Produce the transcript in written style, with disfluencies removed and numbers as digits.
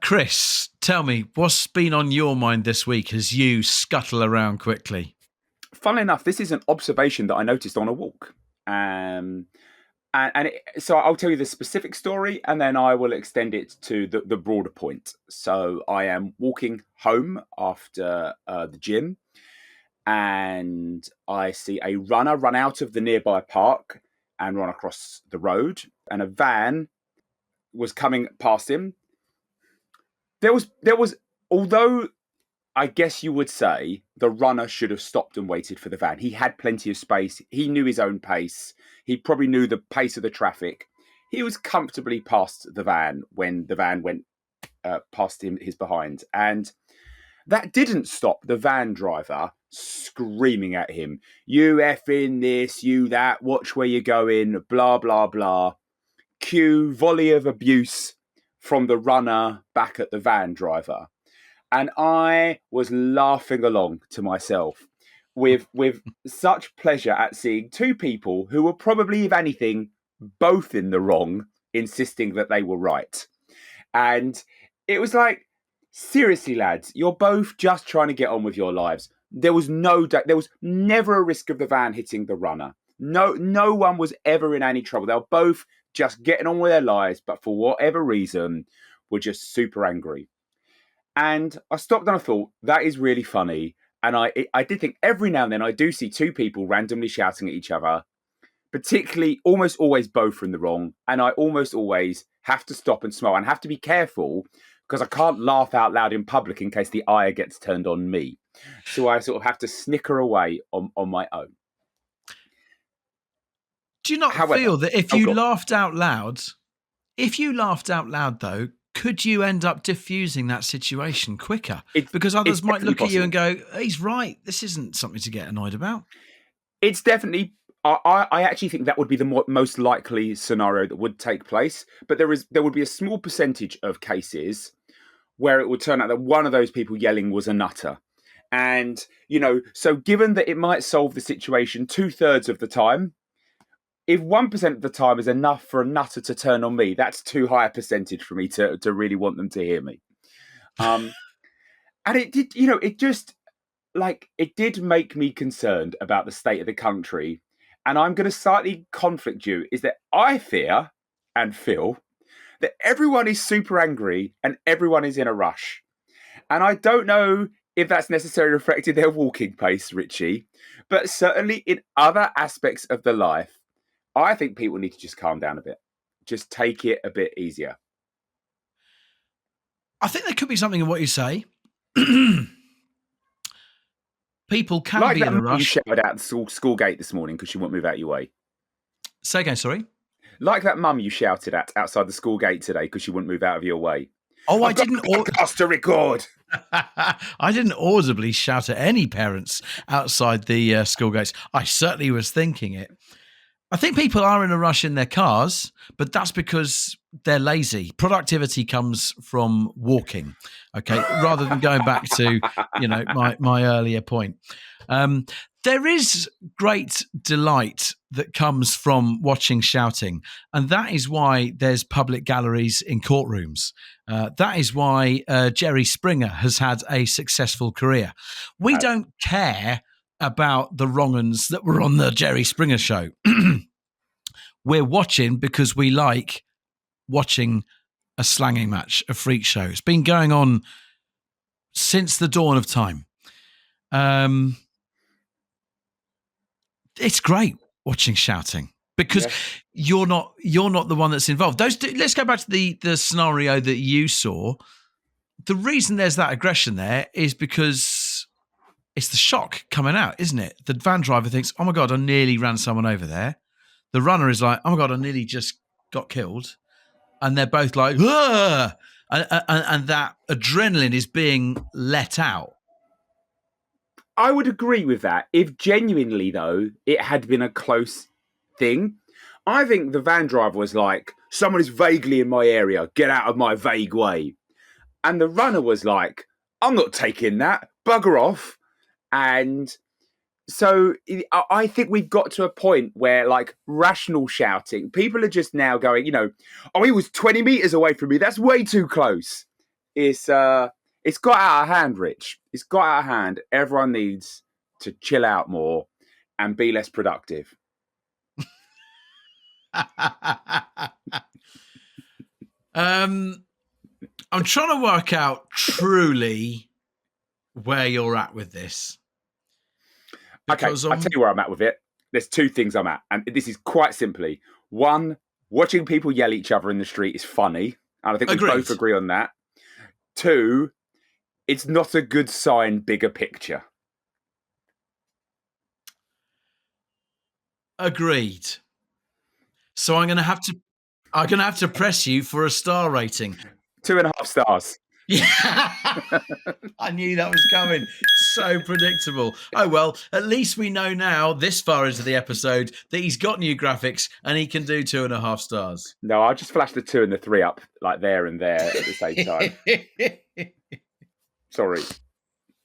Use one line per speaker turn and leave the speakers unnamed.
Chris, tell me, what's been on your mind this week as you scuttle around quickly?
Funnily enough, this is an observation that I noticed on a walk. So I'll tell you the specific story and then I will extend it to the broader point. So I am walking home after the gym and I see a runner run out of the nearby park and run across the road, and a van was coming past him. There was, although I guess you would say the runner should have stopped and waited for the van. He had plenty of space. He knew his own pace. He probably knew the pace of the traffic. He was comfortably past the van when the van went past him, his behind. And that didn't stop the van driver screaming at him, "You effing this, you that, watch where you're going, blah, blah, blah." Cue volley of abuse from the runner back at the van driver. And I was laughing along to myself with such pleasure at seeing two people who were probably, if anything, both in the wrong, insisting that they were right. And it was like, seriously, lads, you're both just trying to get on with your lives. There was there was never a risk of the van hitting the runner. No one was ever in any trouble. They were both just getting on with their lives, but for whatever reason, were just super angry. And I stopped and I thought, that is really funny. And I did think every now and then I do see two people randomly shouting at each other, particularly almost always both in the wrong. And I almost always have to stop and smile and have to be careful because I can't laugh out loud in public in case the ire gets turned on me. So I sort of have to snicker away on my own.
Do you not feel that if you laughed out loud, though, could you end up diffusing that situation quicker? Because others might look at you and go, he's right, this isn't something to get annoyed about.
It's definitely, I actually think that would be the most likely scenario that would take place. But there would be a small percentage of cases where it would turn out that one of those people yelling was a nutter. And, so given that it might solve the situation 2/3 of the time, if 1% of the time is enough for a nutter to turn on me, that's too high a percentage for me to really want them to hear me. And it did, it did make me concerned about the state of the country. And I'm going to slightly conflict you, is that I fear and feel that everyone is super angry and everyone is in a rush. And I don't know if that's necessarily reflected their walking pace, Richie, but certainly in other aspects of the life, I think people need to just calm down a bit. Just take it a bit easier.
I think there could be something in what you say. People can be in a rush.
You shouted out the school gate this morning because you won't move out your way.
Say again, sorry?
Like that mum you shouted at outside the school gate today because you wouldn't move out of your way.
Oh, I didn't.
Podcast to record.
I didn't audibly shout at any parents outside the school gates. I certainly was thinking it. I think people are in a rush in their cars, but that's because they're lazy. Productivity comes from walking, okay, rather than going back to, my earlier point. There is great delight that comes from watching shouting, and that is why there's public galleries in courtrooms. That is why Jerry Springer has had a successful career. We don't care about the wrong-uns that were on the Jerry Springer show. We're watching because we like watching a slanging match, a freak show. It's been going on since the dawn of time. It's great watching shouting because you're not the one that's involved. Let's go back to the scenario that you saw. The reason there's that aggression there is because it's the shock coming out, isn't it? The van driver thinks, oh my God, I nearly ran someone over there. The runner is like, oh my God, I nearly just got killed. And they're both like, ah! And that adrenaline is being let out.
I would agree with that. If genuinely, though, it had been a close thing, I think the van driver was like, someone is vaguely in my area, get out of my vague way. And the runner was like, I'm not taking that, bugger off. And so I think we've got to a point where, like, rational shouting, people are just now going, oh, he was 20 meters away from me. That's way too close. It's got out of hand, Rich. It's got out of hand. Everyone needs to chill out more and be less productive.
I'm trying to work out truly where you're at with this.
Okay, I'll tell you where I'm at with it. There's two things I'm at, and this is quite simply. One, watching people yell at each other in the street is funny, and I think we both agree on that. Two, it's not a good sign, bigger picture.
Agreed. So I'm going to have to press you for a star rating.
2.5 stars.
Yeah, I knew that was coming. So predictable. Oh, well, at least we know now, this far into the episode, that he's got new graphics and he can do 2.5 stars.
No, I'll just flash the 2 and the 3 up like there and there at the same time. Sorry.